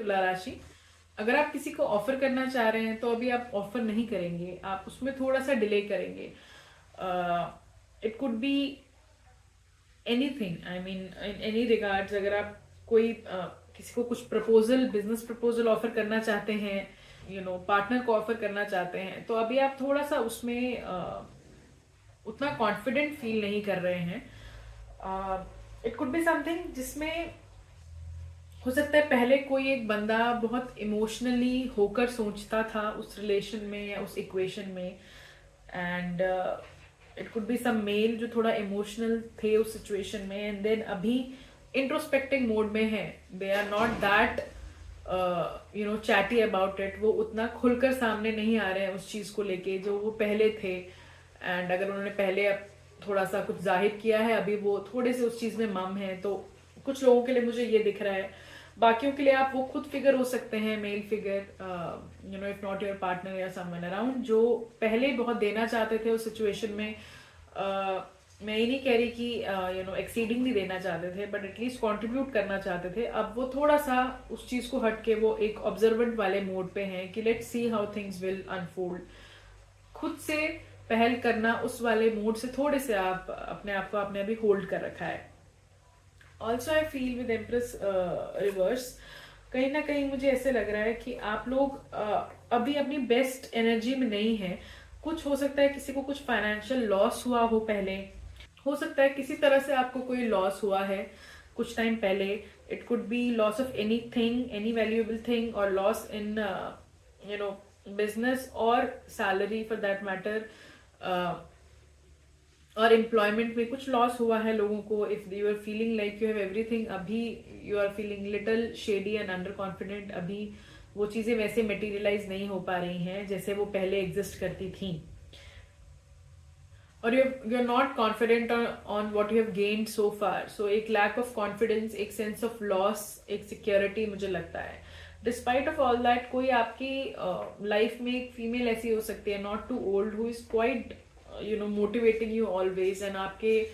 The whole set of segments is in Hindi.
तुला राशि, अगर आप किसी को ऑफर करना चाह रहे हैं तो अभी आप ऑफर नहीं करेंगे, आप उसमें थोड़ा सा डिले करेंगे. It could be anything, I mean in any regards. अगर आप कोई किसी को कुछ प्रपोजल, बिजनेस प्रपोजल ऑफर करना चाहते हैं, पार्टनर को ऑफर करना चाहते हैं, तो अभी आप थोड़ा सा उसमें उतना कॉन्फिडेंट फील नहीं कर रहे हैं. इट कुड बी समथिंग जिसमें हो सकता है पहले कोई एक बंदा बहुत इमोशनली होकर सोचता था उस रिलेशन में या उस इक्वेशन में, and it could be some male जो थोड़ा इमोशनल थे उस सिचुएशन में, एंड देन अभी इंट्रोस्पेक्टिंग मोड में है. They are not that chatty about it. वो उतना खुलकर सामने नहीं आ रहे हैं उस चीज को लेके जो वो पहले थे. एंड अगर उन्होंने पहले थोड़ा सा कुछ जाहिर किया है, अभी वो थोड़े से उस चीज में मम है. तो कुछ लोगों के लिए मुझे ये दिख रहा है. बाकियों के लिए आप वो खुद फिगर हो सकते हैं, male figure, if not your partner या समवन अराउंड, जो पहले बहुत देना चाहते थे उस सिचुएशन में. मैं ये नहीं कह रही कि एक्सीडिंगली देना चाहते थे, बट एटलीस्ट कंट्रीब्यूट करना चाहते थे. अब वो थोड़ा सा उस चीज को हट के वो एक ऑब्जर्वेंट वाले मोड पे हैं कि let's see how things will unfold. खुद से पहल करना उस वाले मोड से थोड़े से आप अपने आप को आपने अभी होल्ड कर रखा है. Also I feel with empress reverse, कहीं ना कहीं मुझे ऐसे लग रहा है कि आप लोग अभी अपनी बेस्ट एनर्जी में नहीं है. कुछ हो सकता है किसी को कुछ फाइनेंशियल लॉस हुआ हो पहले, हो सकता है किसी तरह से आपको कोई लॉस हुआ है कुछ टाइम पहले. It could be loss of anything, any valuable thing, और लॉस इन बिजनेस और सैलरी फॉर दैट मैटर, और एम्प्लॉयमेंट में कुछ लॉस हुआ है लोगों को. If you are feeling like you have everything, अभी you are feeling little shady and under confident. अभी वो चीजें वैसे मटेरियलाइज नहीं हो पा रही हैं जैसे वो पहले एग्जिस्ट करती थी. और you are not confident on what you have gained so far. So एक लैक ऑफ कॉन्फिडेंस, एक सेंस ऑफ लॉस, एक सिक्योरिटी मुझे लगता है. डिस्पाइट ऑफ ऑल दैट, कोई आपकी लाइफ में एक फीमेल ऐसी हो सकती है, not too old, who is quite motivating you always, and आपके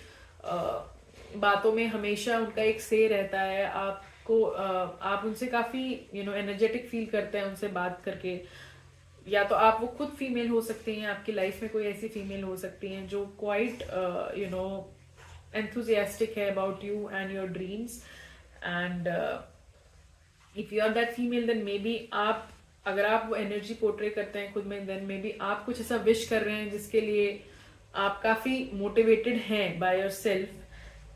बातों में हमेशा उनका एक से रहता है. आपको आप उनसे काफी एनर्जेटिक फील करते हैं उनसे बात करके. या तो आप वो खुद फीमेल हो सकती हैं, आपकी लाइफ में कोई ऐसी फीमेल हो सकती हैं जो क्वाइट एंथुजियास्टिक है about you and your dreams. And if you are that female, then may be आप, अगर आप वो एनर्जी पोर्ट्रे करते हैं खुद में, देन मे बी आप कुछ ऐसा विश कर रहे हैं जिसके लिए आप काफी मोटिवेटेड हैं बाय योर सेल्फ.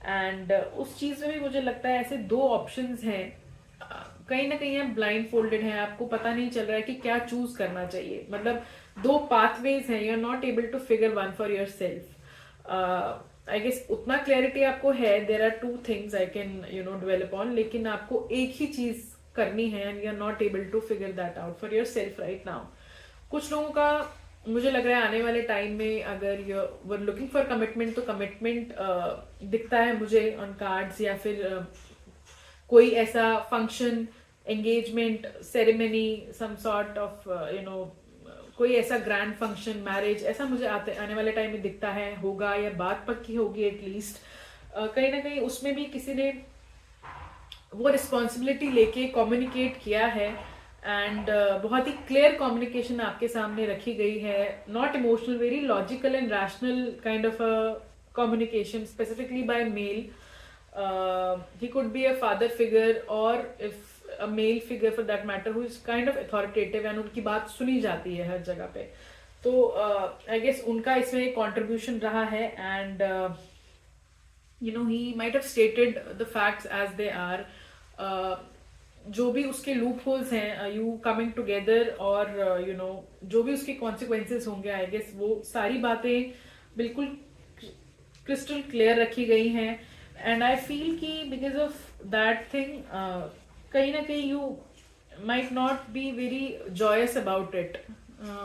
एंड उस चीज में भी मुझे लगता है ऐसे दो ऑप्शंस हैं. कहीं ना कहीं आप ब्लाइंड फोल्डेड हैं, आपको पता नहीं चल रहा है कि क्या चूज करना चाहिए. मतलब दो पाथवेज हैं, you are not able to figure one for yourself. I guess उतना क्लैरिटी आपको है. There are two things I can develop on, लेकिन आपको एक ही चीज करनी है and you are not able to figure that out for yourself right now. कुछ लोगों का मुझे लग रहा है आने वाले टाइम में अगर you were looking for commitment, तो कमिटमेंट दिखता है मुझे ऑन कार्ड्स, या फिर कोई ऐसा function, engagement ceremony, some sort of कोई ऐसा ग्रैंड फंक्शन, मैरिज, ऐसा मुझे आने वाले टाइम में दिखता है होगा, या बात पक्की होगी एटलीस्ट. कहीं ना कहीं उसमें भी किसी ने वो रिस्पॉन्सिबिलिटी लेके कम्युनिकेट किया है. एंड बहुत ही क्लियर कम्युनिकेशन आपके सामने रखी गई है, not emotional, very logical and rational kind of communication, specifically by mail. He could be a father figure, or if a male figure for that matter, who is kind of authoritative and उनकी बात सुनी जाती है हर जगह पे. तो I guess उनका इसमें एक contribution रहा है. And he might have stated the facts as they are. जो भी उसके लूप होल्स हैं, यू कमिंग टुगेदर, और जो भी उसके कॉन्सिक्वेंसेस होंगे, आई गेस वो सारी बातें बिल्कुल क्रिस्टल क्लियर रखी गई हैं. एंड आई फील कि बिकॉज ऑफ दैट थिंग कहीं ना कहीं you might not be very joyous about it.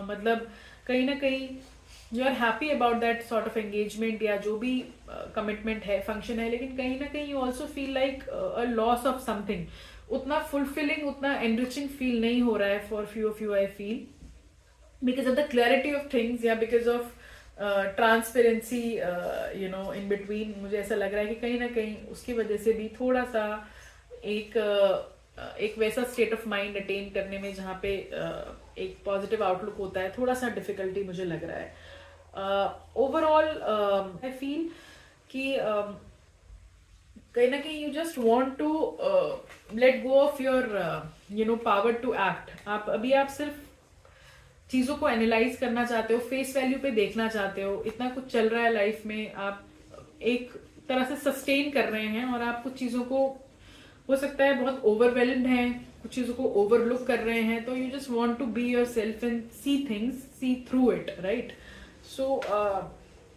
मतलब कहीं ना कहीं you are happy about that sort of engagement या जो भी कमिटमेंट है, फंक्शन है, लेकिन कहीं ना कहीं you also feel like a loss of something. उतना फुलफिलिंग, उतना एनरिचिंग फील नहीं हो रहा है for few of you, I feel, because of the clarity of things, या because of transparency in between. मुझे ऐसा लग रहा है कि कहीं ना कहीं उसकी वजह से भी थोड़ा सा एक एक वैसा स्टेट ऑफ माइंड अटेन करने में जहाँ पे एक पॉजिटिव आउटलुक होता है, थोड़ा सा डिफिकल्टी मुझे लग रहा है। ओवरऑल आई फील कि कहीं ना कहीं you just want to let go of your power to act. आप सिर्फ चीजों को एनालाइज करना चाहते हो, फेस वैल्यू पे देखना चाहते हो, इतना कुछ चल रहा है लाइफ में, आप एक तरह से सस्टेन कर रहे हैं और आप कुछ चीजों को हो सकता है बहुत ओवरवेल्म्ड हैं, कुछ चीजों को ओवरलुक कर रहे हैं, तो you just want to be yourself and see things, see through it, right? So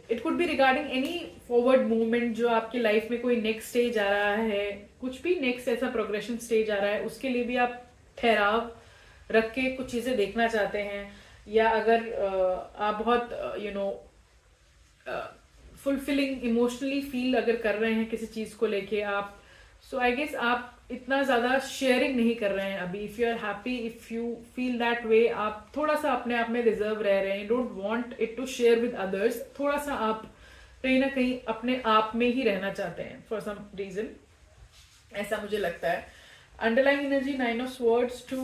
it could be regarding any forward movement जो आपकी लाइफ में कोई नेक्स्ट स्टेज आ रहा है, कुछ भी नेक्स्ट ऐसा प्रोग्रेशन स्टेज आ रहा है, उसके लिए भी आप ठहराव रख के कुछ चीजें देखना चाहते हैं। या अगर आप बहुत फुलफिलिंग इमोशनली फील अगर कर रहे हैं किसी चीज को लेके आप, सो आई गेस आप इतना ज्यादा शेयरिंग नहीं कर रहे हैं अभी। If you are happy, if you feel that way, आप थोड़ा सा अपने आप में रिजर्व रह रहे हैं, don't want it to share with others, थोड़ा सा आप कहीं ना कहीं अपने आप में ही रहना चाहते हैं फॉर सम रीजन, ऐसा मुझे लगता है। Underlying energy 9 of Swords to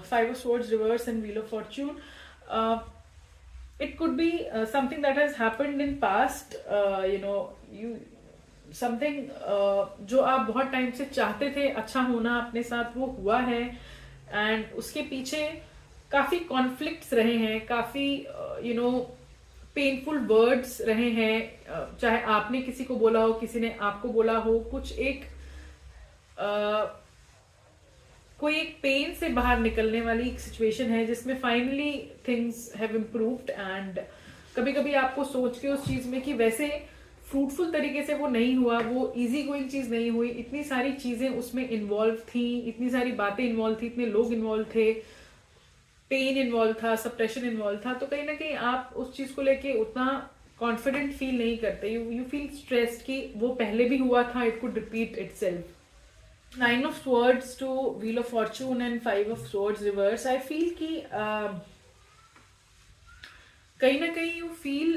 5 of Swords reverse and Wheel of Fortune. It could be something that has happened in past, something जो आप बहुत टाइम से चाहते थे अच्छा होना अपने साथ, वो हुआ है, एंड उसके पीछे काफी कॉन्फ्लिक्ट्स रहे हैं, काफी पेनफुल वर्ड्स रहे हैं, चाहे आपने किसी को बोला हो, किसी ने आपको बोला हो, कुछ एक कोई एक पेन से बाहर निकलने वाली एक सिचुएशन है जिसमें finally things have improved. And कभी कभी आपको सोच के उस चीज में कि वैसे फ्रूटफुल तरीके से वो नहीं हुआ, वो इजी गोइंग चीज नहीं हुई, इतनी सारी चीजें उसमें इन्वॉल्व थी, इतनी सारी बातें इन्वॉल्व थी, इतने लोग इन्वॉल्व थे, पेन इन्वॉल्व था, सप्रेशन इन्वॉल्व था, तो कहीं ना कहीं आप उस चीज को लेके उतना कॉन्फिडेंट फील नहीं करते, यू फील स्ट्रेस्ड कि वो पहले भी हुआ था, it could repeat itself. 9 of Swords to Wheel of Fortune and 5 of Swords reverse. I feel कि कहीं ना कहीं you feel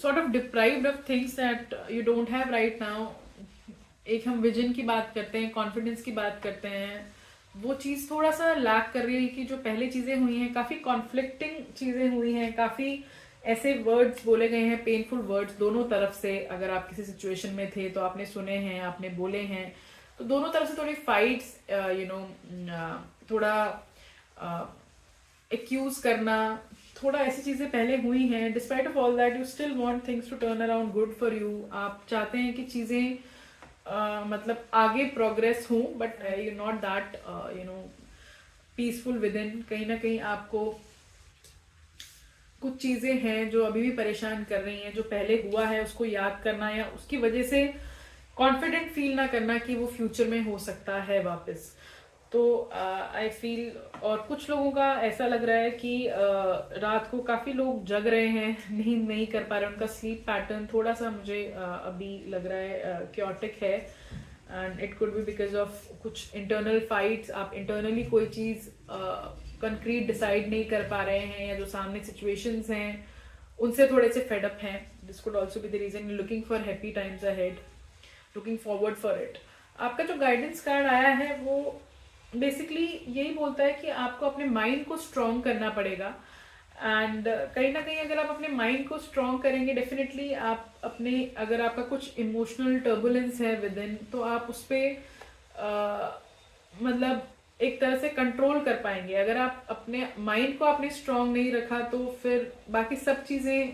sort of deprived of things that you don't have right now. एक हम विजन की बात करते हैं, कॉन्फिडेंस की बात करते हैं, वो चीज थोड़ा सा लैक कर रही है कि जो पहले चीजें हुई हैं, काफी कॉन्फ्लिक्टिंग चीजें हुई हैं, काफी ऐसे वर्ड्स बोले गए हैं, पेनफुल वर्ड्स दोनों तरफ से। अगर आप किसी सिचुएशन में थे तो आपने सुने हैं, आपने बोले हैं, तो दोनों तरफ से थोड़ी फाइट्स, थोड़ा एक्यूज करना, थोड़ा ऐसी चीजें पहले हुई हैं। Despite of all that you still want things to turn around good for you. आप चाहते हैं कि चीजें मतलब आगे प्रोग्रेस हो, but you not that peaceful within. कहीं ना कहीं आपको कुछ चीजें हैं जो अभी भी परेशान कर रही हैं, जो पहले हुआ है उसको याद करना या उसकी वजह से कॉन्फिडेंट फील ना करना कि वो फ्यूचर में हो सकता है वापस। तो आई फील, और कुछ लोगों का ऐसा लग रहा है कि रात को काफी लोग जग रहे हैं, नींद नहीं कर पा रहे, उनका स्लीप पैटर्न थोड़ा सा मुझे अभी लग रहा है क्योटिक है, and it could B because of कुछ इंटरनल फाइट्स। आप इंटरनली कोई चीज कंक्रीट डिसाइड नहीं कर पा रहे हैं, या जो सामने सिचुएशंस हैं उनसे थोड़े से फेड अप हैं। This could also be the reason, looking for happy times ahead, looking forward for it. आपका जो गाइडेंस कार्ड आया है वो बेसिकली यही बोलता है कि आपको अपने माइंड को स्ट्रॉन्ग करना पड़ेगा, एंड कहीं ना कहीं अगर आप अपने माइंड को स्ट्रॉन्ग करेंगे, डेफिनेटली आप अपने, अगर आपका कुछ इमोशनल टर्बुलेंस है विद इन, तो आप उस पर मतलब एक तरह से कंट्रोल कर पाएंगे। अगर आप अपने माइंड को आपने स्ट्रॉन्ग नहीं रखा तो फिर बाकी सब चीजें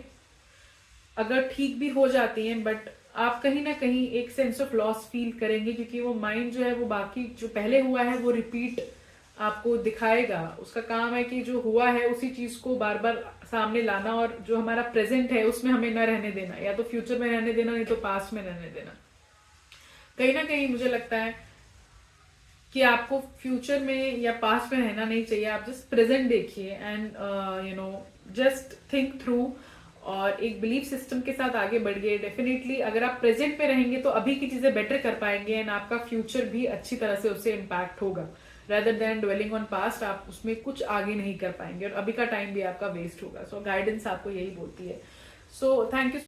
अगर ठीक भी हो जाती हैं, बट आप कहीं ना कहीं एक सेंस ऑफ लॉस फील करेंगे, क्योंकि वो माइंड जो है वो बाकी जो पहले हुआ है वो रिपीट आपको दिखाएगा। उसका काम है कि जो हुआ है उसी चीज को बार बार सामने लाना, और जो हमारा प्रेजेंट है उसमें हमें न रहने देना, या तो फ्यूचर में रहने देना, नहीं तो पास्ट में रहने देना। कहीं ना कहीं मुझे लगता है कि आपको फ्यूचर में या पास्ट में रहना नहीं चाहिए। आप जस्ट प्रेजेंट देखिए एंड जस्ट थिंक थ्रू, और एक बिलीफ सिस्टम के साथ आगे बढ़िए। डेफिनेटली अगर आप प्रेजेंट में रहेंगे तो अभी की चीजें बेटर कर पाएंगे, एंड आपका फ्यूचर भी अच्छी तरह से उससे इम्पैक्ट होगा, rather than dwelling on past। आप उसमें कुछ आगे नहीं कर पाएंगे और अभी का टाइम भी आपका वेस्ट होगा। सो गाइडेंस आपको यही बोलती है। So thank you.